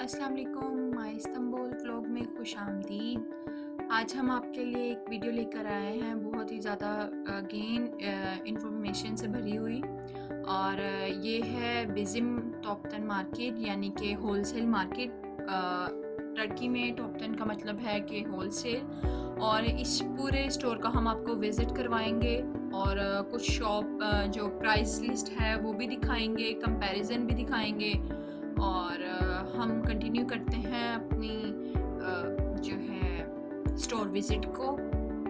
अस्सलाम वालेकुम, my Istanbul vlog में खुश आमदीद। आज हम आपके लिए एक वीडियो लेकर आए हैं बहुत ही ज़्यादा अगेन इंफॉर्मेशन से भरी हुई। और ये है बिजिम टॉप 10 मार्केट, यानी कि होलसेल मार्केट। टर्की में टॉप 10 का मतलब है कि होलसेल। और इस पूरे स्टोर का हम आपको विज़िट करवाएंगे और कुछ शॉप जो प्राइस लिस्ट है वो भी दिखाएंगे, कंपैरिजन भी दिखाएंगे। और हम कंटिन्यू करते हैं अपनी जो है स्टोर विज़िट को।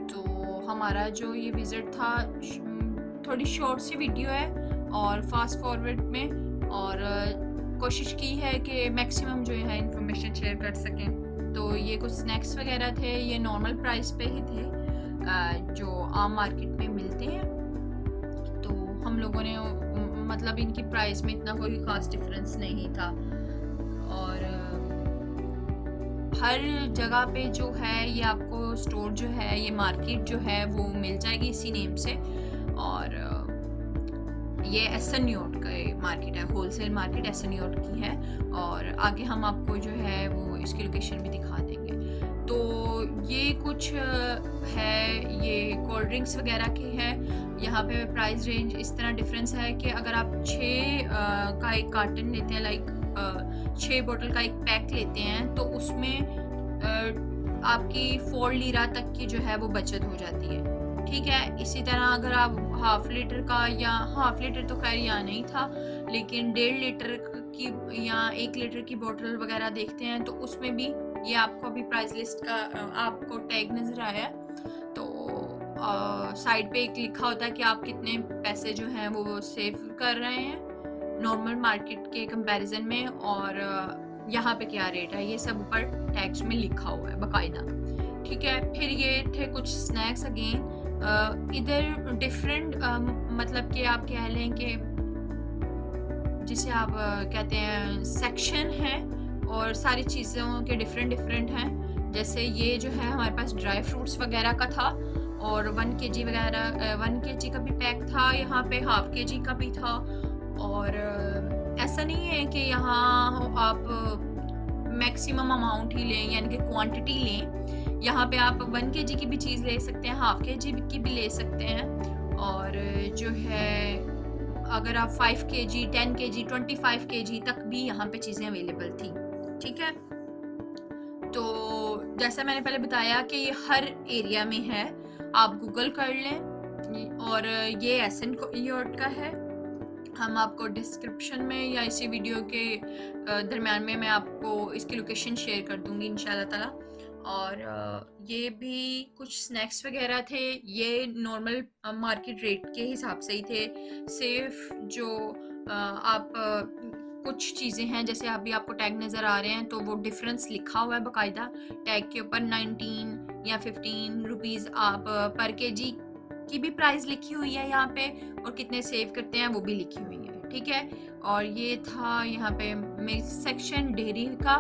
तो हमारा जो ये विज़िट था थोड़ी शॉर्ट सी वीडियो है और फास्ट फॉरवर्ड में, और कोशिश की है कि मैक्सिमम जो है इंफॉर्मेशन शेयर कर सकें। तो ये कुछ स्नैक्स वगैरह थे, ये नॉर्मल प्राइस पे ही थे जो आम मार्केट में मिलते हैं। तो हम लोगों ने मतलब इनकी प्राइस में इतना कोई ख़ास डिफरेंस नहीं था। और हर जगह पे जो है ये आपको स्टोर जो है, ये मार्केट जो है वो मिल जाएगी इसी नेम से। और ये एसन योट का मार्केट है, होलसेल मार्केट एसन योट की है। और आगे हम आपको जो है वो इसकी लोकेशन भी दिखा देंगे। तो ये कुछ है, ये कोल्ड ड्रिंक्स वगैरह की है। यहाँ पे प्राइस रेंज इस तरह डिफरेंस है कि अगर आप 6 का एक कार्टन लेते हैं, लाइक 6 बोतल का एक पैक लेते हैं, तो उसमें आपकी 4 लीरा तक की जो है वो बचत हो जाती है। ठीक है। इसी तरह अगर आप हाफ लीटर का, या हाफ लीटर तो खैर यहाँ नहीं था, लेकिन 1.5 लीटर की या 1 लीटर की बोतल वगैरह देखते हैं, तो उसमें भी ये आपको अभी प्राइस लिस्ट का आपको टैग नज़र आया। तो साइड पे एक लिखा होता है कि आप कितने पैसे जो हैं वो सेव कर रहे हैं नॉर्मल मार्केट के कंपैरिजन में, और यहाँ पे क्या रेट है, ये सब ऊपर टैग्स में लिखा हुआ है बाकायदा। ठीक है। फिर ये थे कुछ स्नैक्स अगेन। इधर डिफरेंट मतलब कि आप कह लें कि जिसे आप कहते हैं सेक्शन है, और सारी चीज़ों के डिफरेंट हैं। जैसे ये जो है हमारे पास ड्राई फ्रूट्स वगैरह का था, और 1 kg वगैरह 1 kg का भी पैक था, यहाँ पे हाफ kg का भी था। और ऐसा नहीं है कि यहाँ आप मैक्सिमम अमाउंट ही लें, यानी कि क्वांटिटी लें। यहाँ पे आप 1 kg की भी चीज़ ले सकते हैं, हाफ kg की भी ले सकते हैं। और जो है अगर आप 5 kg, 10 kg, 25 kg तक भी यहाँ पे चीज़ें अवेलेबल थी। ठीक है। तो जैसा मैंने पहले बताया कि ये हर एरिया में है, आप गूगल कर लें। और ये एसन योट का है। हम आपको डिस्क्रिप्शन में या इसी वीडियो के दरम्यान में मैं आपको इसकी लोकेशन शेयर कर दूंगी इंशाल्लाह ताला। और ये भी कुछ स्नैक्स वगैरह थे, ये नॉर्मल मार्केट रेट के हिसाब से ही थे। सिर्फ जो आप कुछ चीज़ें हैं, जैसे अभी आपको टैग नज़र आ रहे हैं, तो वो डिफरेंस लिखा हुआ है बाकायदा टैग के ऊपर। 19 या 15 रुपीज़ आप पर केजी की भी प्राइस लिखी हुई है यहाँ पे, और कितने सेव करते हैं वो भी लिखी हुई है। ठीक है। और ये था यहाँ पे मिल्क सेक्शन, डेयरी का,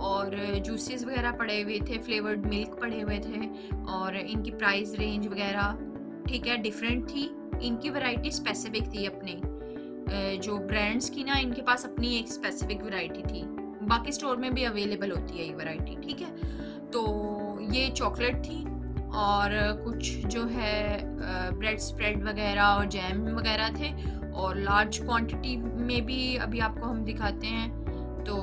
और जूसेस वगैरह पड़े हुए थे, फ्लेवर्ड मिल्क पड़े हुए थे, और इनकी प्राइस रेंज वगैरह ठीक है डिफरेंट थी। इनकी वैरायटी स्पेसिफिक थी अपनी, जो ब्रांड्स की ना, इनके पास अपनी एक स्पेसिफिक वैरायटी थी। बाकी स्टोर में भी अवेलेबल होती है ये वैरायटी। ठीक है। तो ये चॉकलेट थी, और कुछ जो है ब्रेड स्प्रेड वगैरह और जैम वगैरह थे, और लार्ज क्वांटिटी में भी अभी आपको हम दिखाते हैं। तो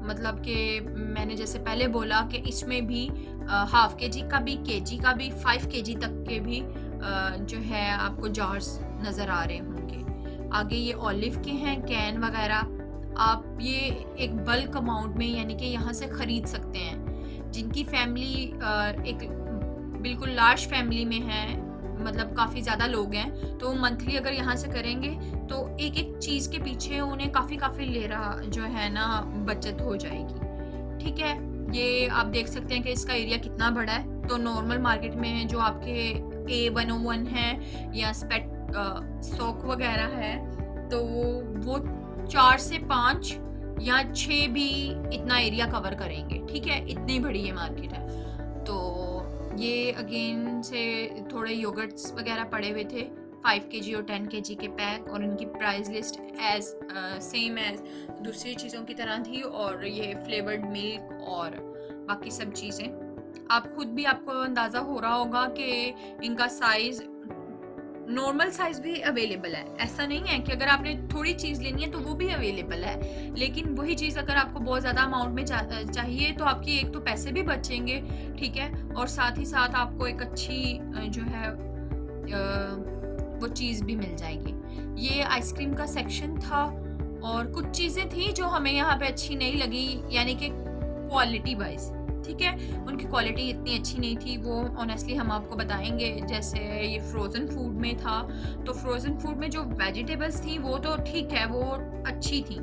मतलब कि मैंने जैसे पहले बोला कि इसमें भी हाफ kg का भी, kg का भी, 5 kg तक के भी जो है आपको जार्स नज़र आ रहे होंगे। आगे ये ऑलिव के हैं कैन वगैरह। आप ये एक बल्क अमाउंट में, यानी कि यहाँ से ख़रीद सकते हैं। जिनकी फैमिली एक बिल्कुल लार्ज फैमिली में है, मतलब काफ़ी ज़्यादा लोग हैं, तो मंथली अगर यहाँ से करेंगे तो एक एक चीज़ के पीछे उन्हें काफ़ी ले रहा जो है ना बचत हो जाएगी। ठीक है। ये आप देख सकते हैं कि इसका एरिया कितना बड़ा है। तो नॉर्मल मार्केट में जो आपके A101 है या स्टॉक वगैरह है, तो वो 4 से 5 या 6 भी इतना एरिया कवर करेंगे। ठीक है। इतनी बड़ी ये मार्केट है। तो ये अगेन से थोड़े योगर्ट्स वगैरह पड़े हुए थे, 5 केजी और 10 केजी के पैक, और इनकी price list as same as दूसरी चीज़ों की तरह थी, और ये फ्लेवर्ड मिल्क और बाकी सब चीज़ें। आप खुद भी, आपको अंदाज़ा हो रहा होगा कि इनका साइज़ नॉर्मल साइज़ भी अवेलेबल है। ऐसा नहीं है कि अगर आपने थोड़ी चीज़ लेनी है तो वो भी अवेलेबल है, लेकिन वही चीज़ अगर आपको बहुत ज़्यादा अमाउंट में चाहिए तो आपकी एक तो पैसे भी बचेंगे, ठीक है, और साथ ही साथ आपको एक अच्छी जो है वो चीज़ भी मिल जाएगी। ये आइसक्रीम का सेक्शन था, और कुछ चीज़ें थी जो हमें यहाँ पे अच्छी नहीं लगी, यानी कि क्वालिटी वाइज, ठीक है, उनकी क्वालिटी इतनी अच्छी नहीं थी, वो ऑनेस्टली हम आपको बताएंगे। जैसे ये फ्रोज़न फूड में था, तो फ्रोज़न फूड में जो वेजिटेबल्स थी वो तो ठीक है, वो अच्छी थी।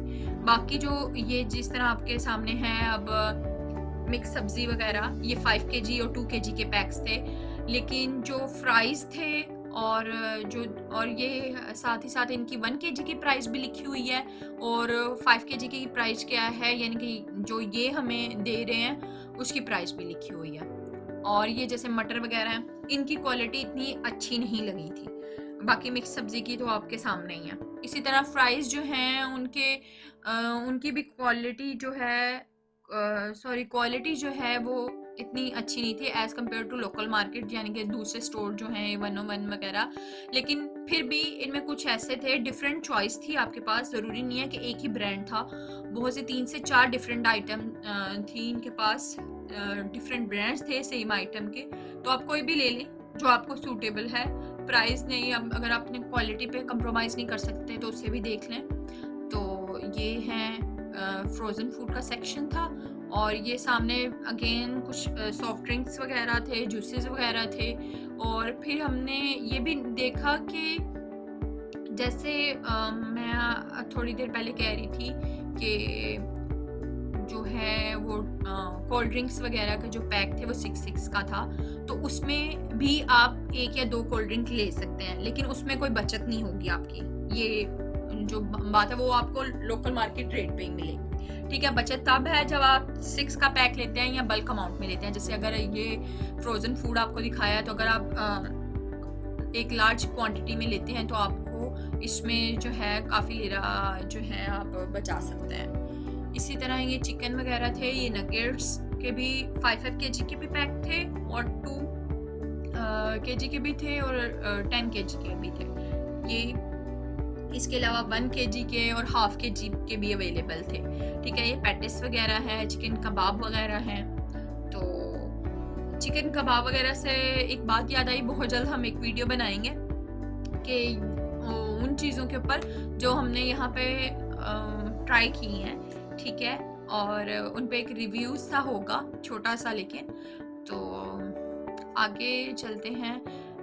बाकी जो ये जिस तरह आपके सामने है अब मिक्स सब्ज़ी वगैरह, ये 5 केजी और 2 केजी के पैक्स थे, लेकिन जो फ्राइज़ थे और ये साथ ही साथ इनकी 1 केजी की प्राइस भी लिखी हुई है, और 5 केजी की प्राइस क्या है, यानी कि जो ये हमें दे रहे हैं उसकी प्राइस भी लिखी हुई है। और ये जैसे मटर वगैरह हैं, इनकी क्वालिटी इतनी अच्छी नहीं लगी थी। बाकी मिक्स सब्ज़ी की तो आपके सामने ही है। इसी तरह फ्राइज़ जो हैं उनकी भी क्वालिटी जो है क्वालिटी जो है वो इतनी अच्छी नहीं थी as compare to local market, यानी कि दूसरे स्टोर जो हैं 101 वगैरह। लेकिन फिर भी इनमें कुछ ऐसे थे, डिफरेंट चॉइस थी आपके पास, ज़रूरी नहीं है कि एक ही ब्रांड था, बहुत से 3 से 4 डिफरेंट आइटम थी इनके पास, डिफरेंट ब्रांड्स थे सेम आइटम के, तो आप कोई भी ले लें जो आपको सूटेबल है। प्राइस नहीं, अब अगर आप अपनी क्वालिटी पे कंप्रोमाइज़ नहीं कर सकते तो उससे भी देख लें। तो ये हैं फ्रोज़न फूड का सेक्शन था, और ये सामने अगेन कुछ सॉफ्ट ड्रिंक्स वगैरह थे, जूसेस वगैरह थे। और फिर हमने ये भी देखा कि जैसे मैं थोड़ी देर पहले कह रही थी कि जो है वो कोल्ड ड्रिंक्स वगैरह का जो पैक थे वो 6 का था, तो उसमें भी आप 1 या 2 कोल्ड ड्रिंक ले सकते हैं, लेकिन उसमें कोई बचत नहीं होगी आपकी। ये जो बात है वो आपको लोकल मार्केट रेट पे ही मिलेगी, ठीक है। बचत तब है जब आप 6 का पैक लेते हैं या बल्क अमाउंट में लेते हैं। जैसे अगर ये फ्रोज़न फूड आपको दिखाया, तो अगर आप एक लार्ज क्वांटिटी में लेते हैं तो आपको इसमें जो है काफ़ी लिरा जो है आप बचा सकते हैं। इसी तरह ये चिकन वगैरह थे, ये नगेट्स के भी 5 केजी के भी पैक थे, और 2 केजी के भी थे, और 10 केजी के भी थे। ये इसके अलावा 1 केजी के और हाफ केजी के भी अवेलेबल थे, ठीक है। ये पैटिस वगैरह है, चिकन कबाब वगैरह हैं। तो चिकन कबाब वगैरह से एक बात याद आई, बहुत जल्द हम एक वीडियो बनाएंगे कि उन चीज़ों के ऊपर जो हमने यहाँ पे ट्राई की हैं, ठीक है, और उन पे एक रिव्यू सा होगा छोटा सा, लेकिन तो आगे चलते हैं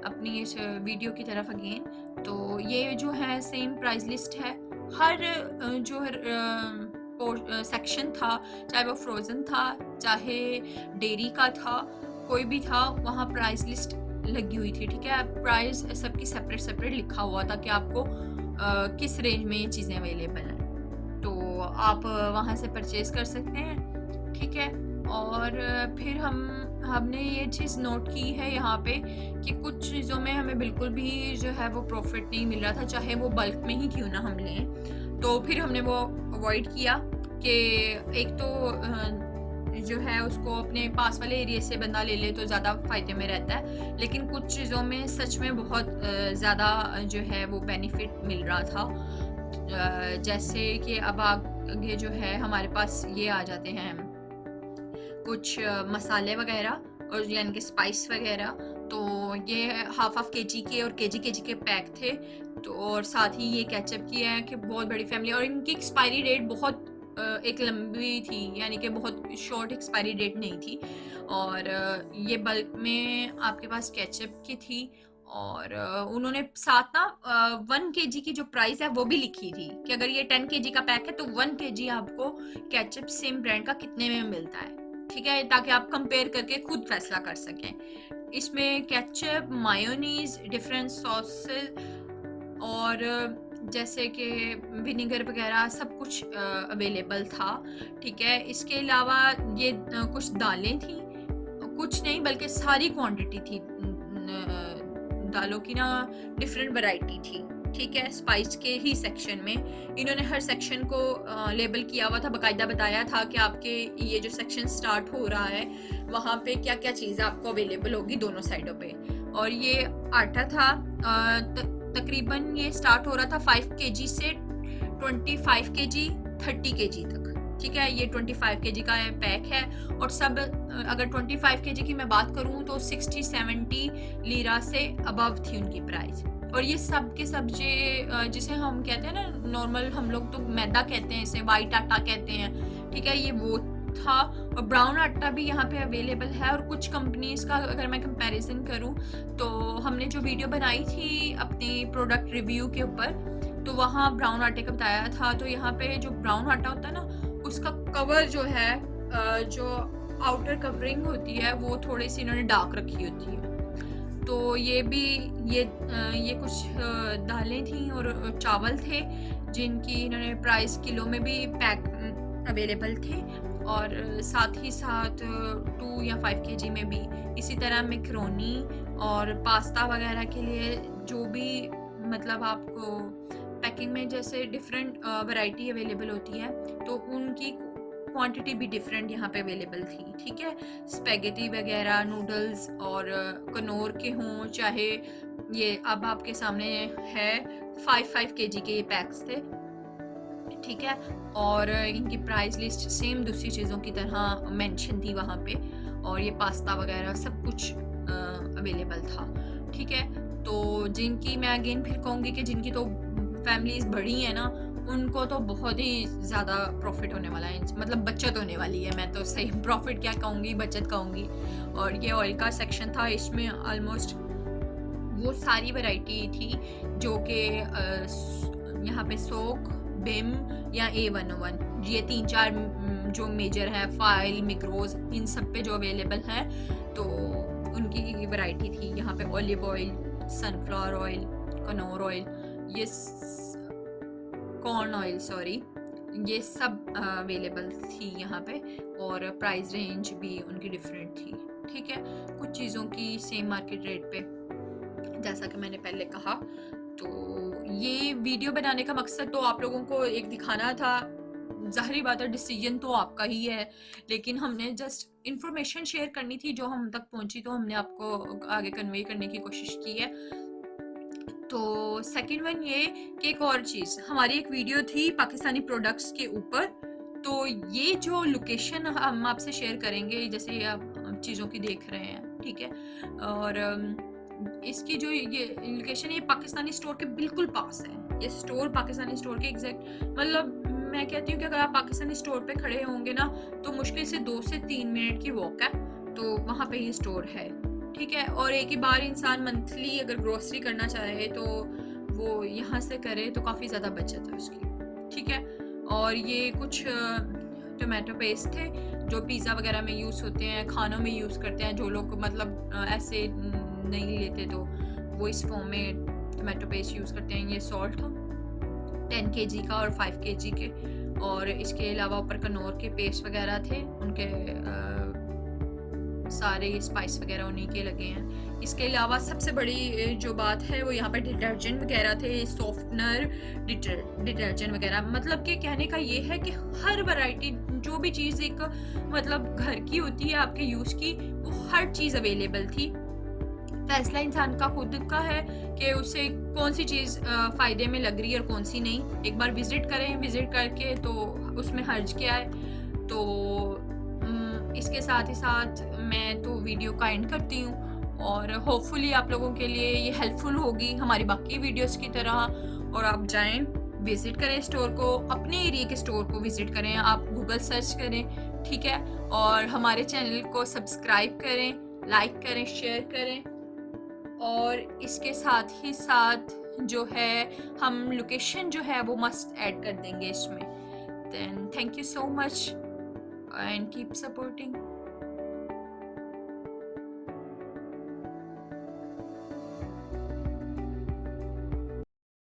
अपनी इस वीडियो की तरफ अगेन। तो ये जो है सेम प्राइस लिस्ट है, हर जो सेक्शन था, चाहे वो फ्रोज़न था, चाहे डेयरी का था, कोई भी था, वहाँ प्राइस लिस्ट लगी हुई थी, ठीक है। प्राइस सबकी सेपरेट लिखा हुआ था कि आपको किस रेंज में ये चीज़ें अवेलेबल हैं, तो आप वहाँ से परचेज कर सकते हैं, ठीक है। और फिर हमने ये चीज़ नोट की है यहाँ पे कि कुछ चीज़ों में हमें बिल्कुल भी जो है वो प्रॉफिट नहीं मिल रहा था, चाहे वो बल्क में ही क्यों ना हम लें। तो फिर हमने वो अवॉइड किया कि एक तो जो है उसको अपने पास वाले एरिया से बंदा ले ले तो ज़्यादा फ़ायदे में रहता है, लेकिन कुछ चीज़ों में सच में बहुत ज़्यादा जो है वो बेनिफिट मिल रहा था। जैसे कि अब आगे जो है हमारे पास ये आ जाते हैं कुछ मसाले वगैरह, और यानी कि स्पाइस वगैरह। तो ये हाफ केजी के और केजी के पैक थे। तो और साथ ही ये कैचअप की है कि बहुत बड़ी फैमिली, और इनकी एक्सपायरी डेट बहुत एक लंबी थी, यानी कि बहुत शॉर्ट एक्सपायरी डेट नहीं थी। और ये बल्क में आपके पास केचअप की थी, और उन्होंने साथ ना 1 केजी की जो प्राइस है वो भी लिखी थी कि अगर ये 10 केजी का पैक है तो 1 केजी आपको केचअप सेम ब्रांड का कितने में मिलता है, ठीक है, ताकि आप कंपेयर करके खुद फैसला कर सकें। इसमें केचप, मायोनीज, डिफरेंट सॉसेस, और जैसे कि विनेगर वगैरह सब कुछ अवेलेबल था, ठीक है। इसके अलावा ये कुछ दालें थी, कुछ नहीं बल्कि सारी क्वांटिटी थी दालों की ना डिफरेंट वैरायटी थी, ठीक है। स्पाइस के ही सेक्शन में इन्होंने हर सेक्शन को लेबल किया हुआ था, बाकायदा बताया था कि आपके ये जो सेक्शन स्टार्ट हो रहा है वहाँ पे क्या क्या चीज़ें आपको अवेलेबल होगी दोनों साइडों पे। और ये आटा था, तकरीबन ये स्टार्ट हो रहा था 5 kg से 25 kg 30 kg तक, ठीक है। ये 25 kg का पैक है और सब अगर 25 kg की मैं बात करूँ तो 60-70 लीरा से अबव थी उनकी प्राइस। और ये सब के सब जिसे हम कहते हैं ना नॉर्मल, हम लोग तो मैदा कहते हैं, इसे वाइट आटा कहते हैं, ठीक है, ये वो था। और ब्राउन आटा भी यहाँ पे अवेलेबल है। और कुछ कंपनीज का अगर मैं कंपैरिजन करूँ तो हमने जो वीडियो बनाई थी अपनी प्रोडक्ट रिव्यू के ऊपर, तो वहाँ ब्राउन आटे का बताया था। तो यहाँ पे जो ब्राउन आटा होता है ना, उसका कवर जो है, जो आउटर कवरिंग होती है वो थोड़ी सी इन्होंने डार्क रखी होती है। तो ये भी ये कुछ दालें थी और चावल थे जिनकी इन्होंने प्राइस किलो में भी पैक अवेलेबल थे। और साथ ही साथ 2 या 5 kg में भी इसी तरह मैक्रोनी और पास्ता वगैरह के लिए जो भी मतलब आपको पैकिंग में जैसे डिफरेंट वैरायटी अवेलेबल होती है, तो उनकी क्वांटिटी भी डिफरेंट यहाँ पे अवेलेबल थी, ठीक है। स्पेगेटी वगैरह, नूडल्स और कनौर के हों, चाहे ये अब आपके सामने है 5 kg के ये पैक्स थे, ठीक है। और इनकी प्राइस लिस्ट सेम दूसरी चीज़ों की तरह मेंशन थी वहाँ पे। और ये पास्ता वगैरह सब कुछ अवेलेबल था, ठीक है। तो जिनकी मैं अगेन फिर कहूँगी कि जिनकी तो फैमिलीज बड़ी है ना, उनको तो बहुत ही ज़्यादा प्रॉफिट होने वाला है, मतलब बचत होने वाली है। मैं तो सही प्रॉफिट क्या कहूँगी, बचत कहूँगी। और ये ऑयल का सेक्शन था, इसमें ऑलमोस्ट वो सारी वैरायटी थी जो कि यहाँ पे सोक, बिम या A101, ये 3-4 जो मेजर है, फाइल, मिक्रोज, इन सब पे जो अवेलेबल है, तो उनकी वैरायटी थी। यहाँ पे olive oil, sunflower oil, Knorr oil, ये कॉर्न ऑयल, सॉरी, ये सब अवेलेबल थी यहाँ पे। और प्राइस रेंज भी उनकी डिफरेंट थी, ठीक है। कुछ चीज़ों की सेम मार्केट रेट पे, जैसा कि मैंने पहले कहा। तो ये वीडियो बनाने का मकसद तो आप लोगों को एक दिखाना था, ज़ाहिरी बात है डिसीजन तो आपका ही है, लेकिन हमने जस्ट इंफॉर्मेशन शेयर करनी थी जो हम तक पहुंची, तो हमने आपको आगे कन्वे करने की कोशिश की है। तो सेकंड वन ये कि एक और चीज़, हमारी एक वीडियो थी पाकिस्तानी प्रोडक्ट्स के ऊपर, तो ये जो लोकेशन हम आपसे शेयर करेंगे, जैसे आप चीज़ों की देख रहे हैं, ठीक है। और इसकी जो ये लोकेशन है, ये पाकिस्तानी स्टोर के बिल्कुल पास है। ये स्टोर पाकिस्तानी स्टोर के एग्जैक्ट, मतलब मैं कहती हूँ कि अगर आप पाकिस्तानी स्टोर पे खड़े होंगे ना, तो मुश्किल से 2 से 3 मिनट की वॉक है, तो वहाँ पे ये स्टोर है, ठीक है। और एक ही बार इंसान मंथली अगर ग्रोसरी करना चाहे तो वो यहाँ से करे तो काफ़ी ज़्यादा बचत है उसकी, ठीक है। और ये कुछ टोमेटो पेस्ट थे जो पिज़्ज़ा वगैरह में यूज़ होते हैं, खानों में यूज़ करते हैं जो लोग मतलब ऐसे नहीं लेते, तो वो इस फॉर्म में टोमेटो पेस्ट यूज़ करते हैं। ये सॉल्ट था 10 kg का और 5 kg के, और इसके अलावा ऊपर कनौर के पेस्ट वगैरह थे, उनके सारे स्पाइस वगैरह उन्हीं के लगे हैं। इसके अलावा सबसे बड़ी जो बात है वो यहाँ पे डिटर्जेंट वगैरह थे, सॉफ्टनर, डिटर्जेंट वगैरह। मतलब कि कहने का ये है कि हर वैरायटी, जो भी चीज़ एक मतलब घर की होती है आपके यूज़ की, वो हर चीज़ अवेलेबल थी। फैसला इंसान का खुद का है कि उसे कौन सी चीज़ फ़ायदे में लग रही है और कौन सी नहीं। एक बार विज़िट करें, विज़िट करके तो उसमें हर्ज क्या है। तो इसके साथ ही साथ मैं तो वीडियो का एंड करती हूँ, और होपफुली आप लोगों के लिए ये हेल्पफुल होगी हमारी बाकी वीडियोस की तरह। और आप जाएं, विज़िट करें स्टोर को, अपने एरिया के स्टोर को विज़िट करें, आप गूगल सर्च करें, ठीक है। और हमारे चैनल को सब्सक्राइब करें, लाइक करें, शेयर करें। और इसके साथ ही साथ जो है हम लोकेशन जो है वो मस्ट ऐड कर देंगे इसमें। Then thank you so much and keep supporting.